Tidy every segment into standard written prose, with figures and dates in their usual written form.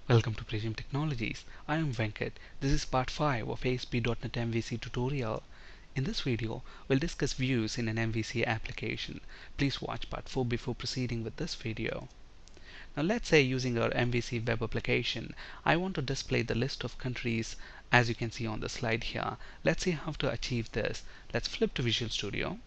Welcome to Prism Technologies. I am Venkat. This is part 5 of ASP.NET MVC tutorial. In this video, we'll discuss views in an MVC application. Please watch part 4 before proceeding with this video. Now let's say using our MVC web application, I want to display the list of countries as you can see on the slide here. Let's see how to achieve this. Let's flip to Visual Studio.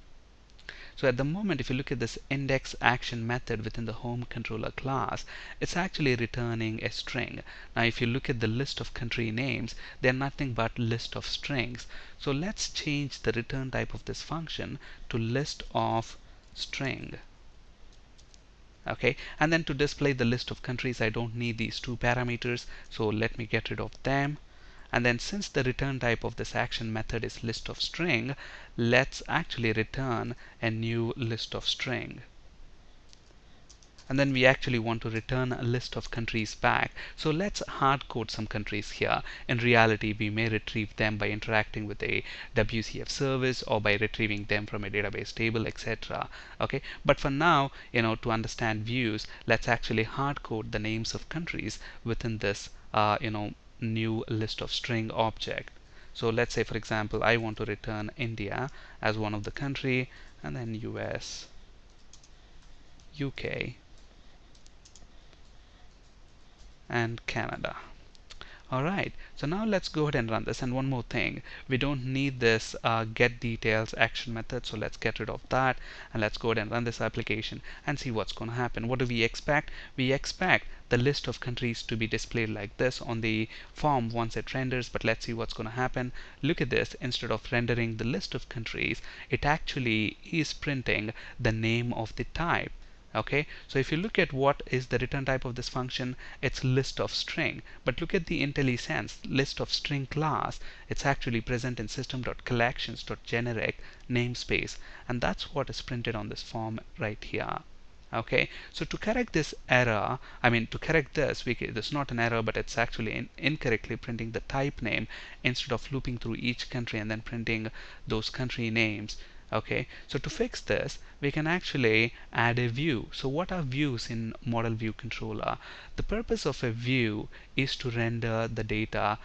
So at the moment, if you look at this index action method within the HomeController class, it's actually returning a string. Now if you look at the list of country names, they're nothing but list of strings. So let's change the return type of this function to list of string. Okay, and then to display the list of countries, I don't need these two parameters, so let me get rid of them. And then since the return type of this action method is list of string, let's actually return a new list of string. And then we actually want to return a list of countries back. So let's hard code some countries here. In reality, we may retrieve them by interacting with a WCF service or by retrieving them from a database table, etc. Okay, but for now, to understand views, let's actually hard code the names of countries within this new list of string object. So let's say, for example, I want to return India as one of the country, and then US, UK, and Canada. Alright, so now let's go ahead and run this. And one more thing, we don't need this get details action method, so let's get rid of that, and let's go ahead and run this application and see what's going to happen. What do we expect? We expect the list of countries to be displayed like this on the form once it renders, but let's see what's going to happen. Look at this. Instead of rendering the list of countries, it actually is printing the name of the type. Okay, so if you look at what is the return type of this function, it's list of string. But look at the IntelliSense list of string class. It's actually present in System.Collections.Generic namespace, and that's what is printed on this form right here. Okay, so to correct this error, to correct this, it's not an error, but it's actually incorrectly printing the type name instead of looping through each country and then printing those country names. Okay, so to fix this, we can actually add a view. So what are views in Model View Controller? The purpose of a view is to render the data,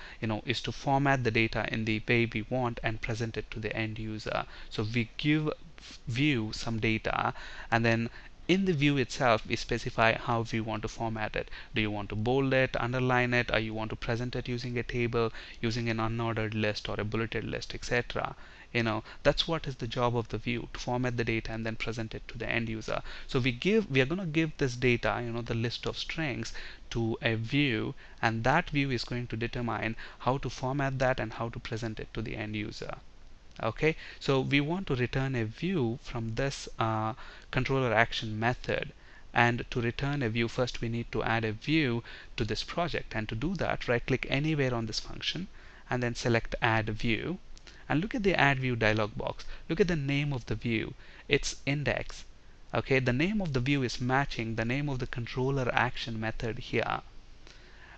is to format the data in the way we want and present it to the end user. So we give view some data, and then in the view itself, we specify how we want to format it. Do you want to bold it, underline it, or you want to present it using a table, using an unordered list or a bulleted list, etc. That's what is the job of the view, to format the data and then present it to the end user. So we are going to give this data, the list of strings, to a view, and that view is going to determine how to format that and how to present it to the end user. Okay, so we want to return a view from this controller action method. And to return a view, first we need to add a view to this project. And to do that, right click anywhere on this function and then select add view. And look at the add view dialog box. Look at the name of the view. It's index. Okay, the name of the view is matching the name of the controller action method here.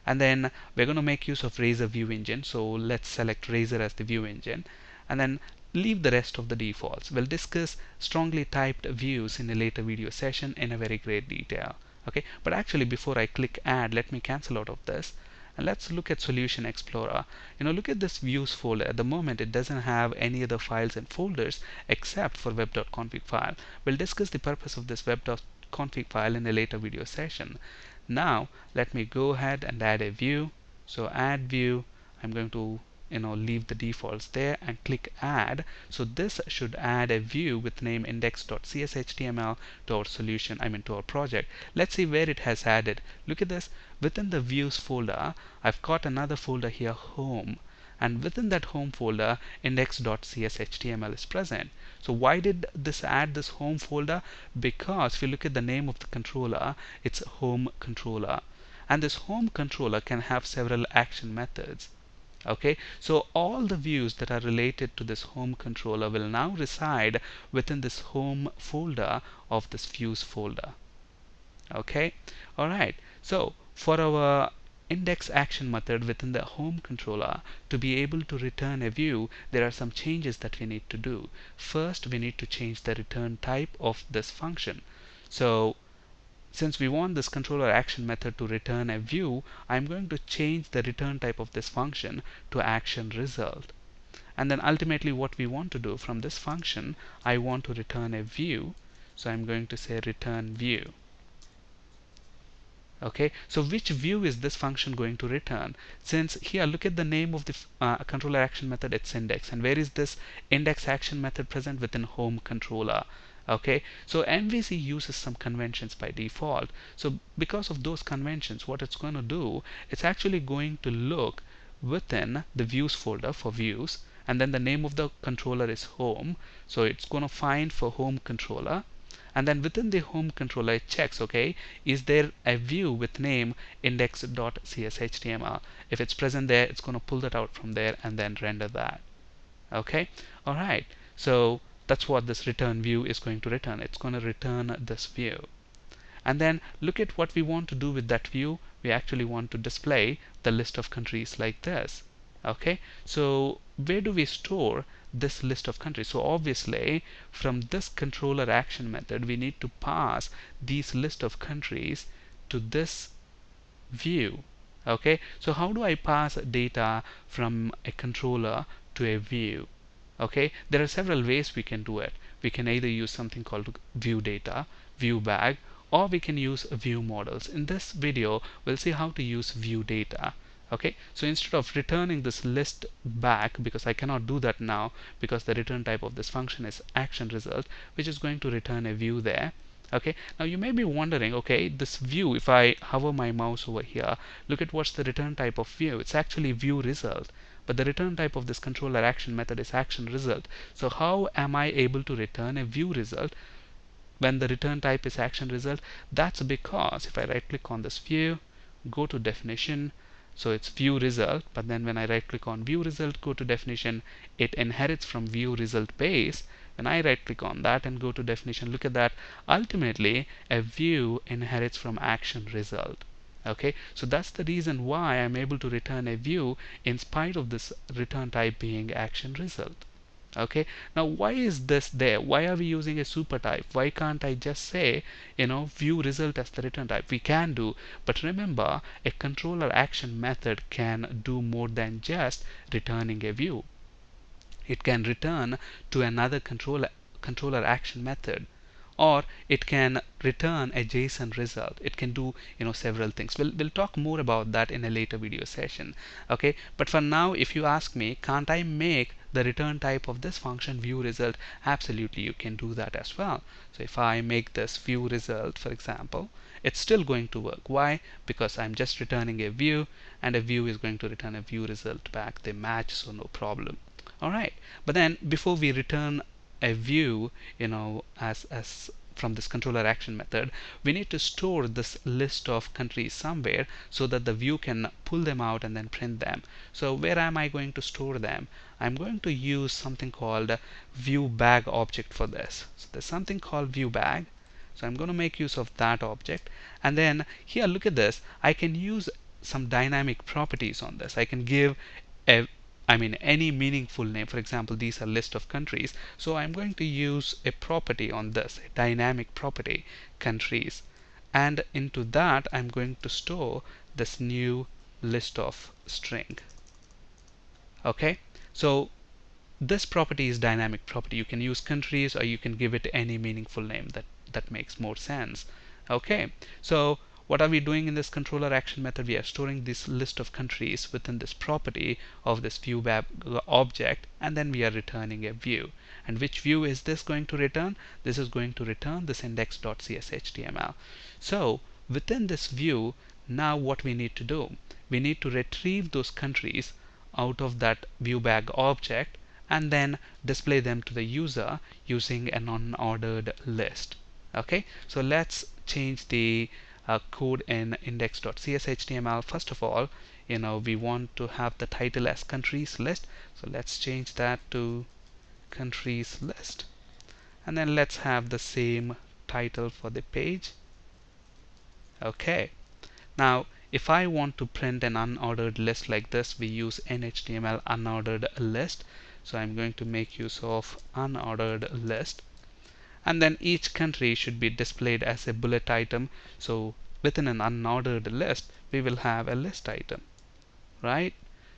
And then we're going to make use of Razor View Engine. So let's select Razor as the view engine, and then leave the rest of the defaults. We'll discuss strongly typed views in a later video session in a very great detail. Okay, but actually before I click add, let me cancel out of this. And let's look at Solution Explorer. Look at this views folder. At the moment, it doesn't have any other files and folders except for web.config file. We'll discuss the purpose of this web.config file in a later video session. Now, let me go ahead and add a view. So add view. I'm going to leave the defaults there and click add. So this should add a view with name index.cshtml to our solution, to our project. Let's see where it has added. Look at this. Within the views folder, I've got another folder here, home, and within that home folder, index.cshtml is present. So why did this add this home folder? Because if you look at the name of the controller, it's HomeController, and this HomeController can have several action methods. Okay, so all the views that are related to this HomeController will now reside within this home folder of this views folder. Okay, alright, so for our index action method within the HomeController to be able to return a view, there are some changes that we need to do. First, we need to change the return type of this function. So since we want this controller action method to return a view, I'm going to change the return type of this function to action result. And then ultimately what we want to do from this function, I want to return a view, so I'm going to say return view. Okay, so which view is this function going to return? Since here, look at the name of the controller action method, it's index. And where is this index action method present? Within home controller. Okay, so MVC uses some conventions by default. So because of those conventions, what it's going to do, it's actually going to look within the views folder for views, and then the name of the controller is home, so it's going to find for home controller. And then within the home controller it checks, okay, is there a view with name index.cshtml? If it's present there, it's going to pull that out from there and then render that. Okay, alright, so that's what this return view is going to return. It's going to return this view. And then look at what we want to do with that view. We actually want to display the list of countries like this. Okay, so where do we store this list of countries? So obviously from this controller action method we need to pass these list of countries to this view. Okay, so how do I pass data from a controller to a view? Okay, there are several ways we can do it. We can either use something called ViewData, ViewBag, or we can use view models. In this video we'll see how to use ViewData. Okay, so instead of returning this list back, because I cannot do that now because the return type of this function is action result, which is going to return a view there. Okay, now you may be wondering, okay, this view, if I hover my mouse over here, look at what's the return type of view. It's actually view result, but the return type of this controller action method is action result. So how am I able to return a view result when the return type is action result? That's because if I right click on this view, go to definition, so it's view result, but then when I right click on view result, go to definition, it inherits from view result base. When I right click on that and go to definition, look at that, ultimately a view inherits from action result. Okay, so that's the reason why I'm able to return a view in spite of this return type being action result. Okay, now why is this there? Why are we using a super type? Why can't I just say, view result as the return type? We can do, but remember, a controller action method can do more than just returning a view. It can return to another controller action method, or it can return a JSON result. It can do several things. We'll talk more about that in a later video session. Okay, but for now, if you ask me, can't I make the return type of this function view result? Absolutely, you can do that as well. So if I make this view result, for example, it's still going to work. Why? Because I'm just returning a view, and a view is going to return a view result back. They match, so no problem. Alright, but then before we return a view, as from this controller action method, we need to store this list of countries somewhere so that the view can pull them out and then print them. So where am I going to store them? I'm going to use something called ViewBag object for this. So there's something called ViewBag. So I'm going to make use of that object, and then here, look at this, I can use some dynamic properties on this. I can give any meaningful name. For example, these are list of countries, so I'm going to use a property on this, a dynamic property, countries, and into that I'm going to store this new list of string. Okay, so this property is dynamic property. You can use countries, or you can give it any meaningful name that makes more sense. Okay, so what are we doing in this controller action method? We are storing this list of countries within this property of this ViewBag object, and then we are returning a view. And which view is this going to return? This is going to return this index.cshtml. So within this view, now what we need to do? We need to retrieve those countries out of that ViewBag object and then display them to the user using an unordered list. Okay, so let's change the code in index.cshtml. First of all, we want to have the title as countries list, so let's change that to countries list, and then let's have the same title for the page. Okay, now if I want to print an unordered list like this, we use nhtml unordered list. So I'm going to make use of unordered list, and then each country should be displayed as a bullet item. So within an unordered list, we will have a list item, right?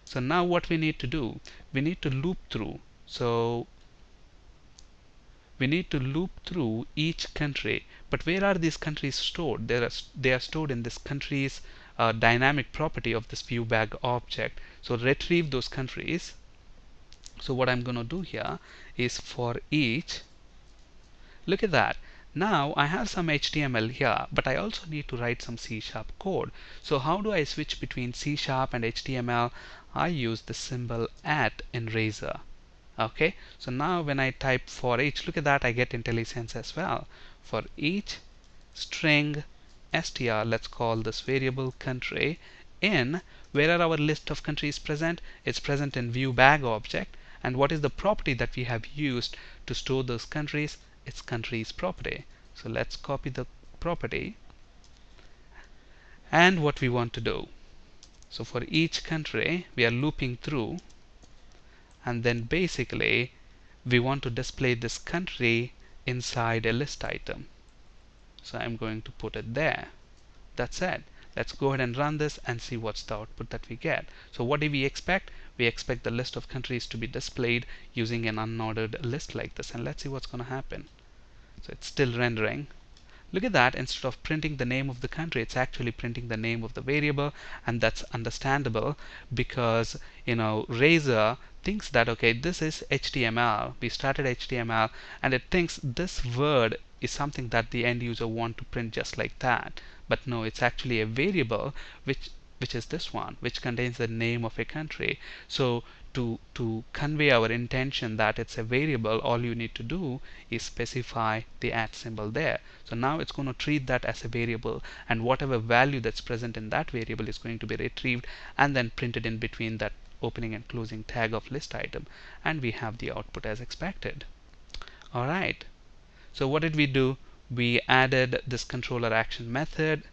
So now what we need to do, we need to loop through. So we need to loop through each country. But where are these countries stored? They are stored in this country's dynamic property of this ViewBag object. So retrieve those countries. So what I'm going to do here is for each, look at that. Now I have some HTML here, but I also need to write some C# code. So how do I switch between C# and HTML? I use the symbol @ in Razor. Okay, so now when I type for each, look at that, I get IntelliSense as well. For each string str, let's call this variable country in, where are our list of countries present? It's present in ViewBag object. And what is the property that we have used to store those countries? It's countries property. So let's copy the property and what we want to do. So for each country we are looping through, and then basically we want to display this country inside a list item. So I'm going to put it there. That's it. Let's go ahead and run this and see what's the output that we get. So what do we expect? We expect the list of countries to be displayed using an unordered list like this, and let's see what's going to happen. So it's still rendering. Look at that, instead of printing the name of the country, it's actually printing the name of the variable, and that's understandable because Razor thinks that okay, this is HTML, we started HTML, and it thinks this word is something that the end user want to print just like that. But no, it's actually a variable which is this one, which contains the name of a country. So to convey our intention that it's a variable, all you need to do is specify the @ symbol there. So now it's going to treat that as a variable, and whatever value that's present in that variable is going to be retrieved and then printed in between that opening and closing tag of list item, and we have the output as expected. Alright, so what did we do? We added this controller action method.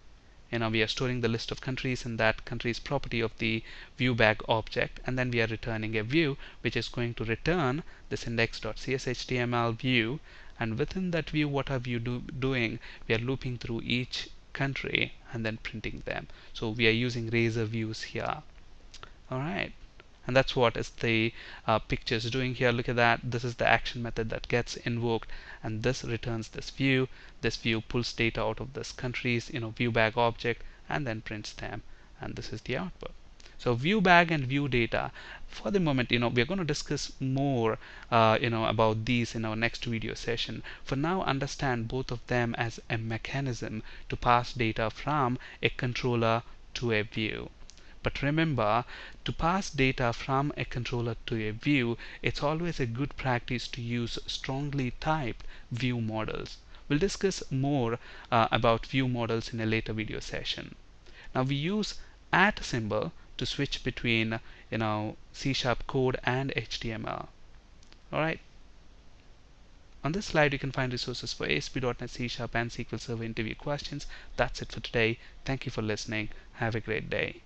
We are storing the list of countries in that country's property of the ViewBag object, and then we are returning a view which is going to return this index.cshtml view, and within that view, what are we doing? We are looping through each country and then printing them. So we are using Razor views here. Alright, and that's what is the picture is doing here. Look at that, this is the action method that gets invoked, and this returns this view. This view pulls data out of this country's ViewBag object and then prints them, and this is the output. So ViewBag and ViewData, for the moment, we are going to discuss more about these in our next video session. For now, understand both of them as a mechanism to pass data from a controller to a view. But remember, to pass data from a controller to a view, it's always a good practice to use strongly typed view models. We'll discuss more about view models in a later video session. Now we use @ symbol to switch between C# code and HTML. Alright. On this slide you can find resources for ASP.NET, C# and SQL Server interview questions. That's it for today. Thank you for listening. Have a great day.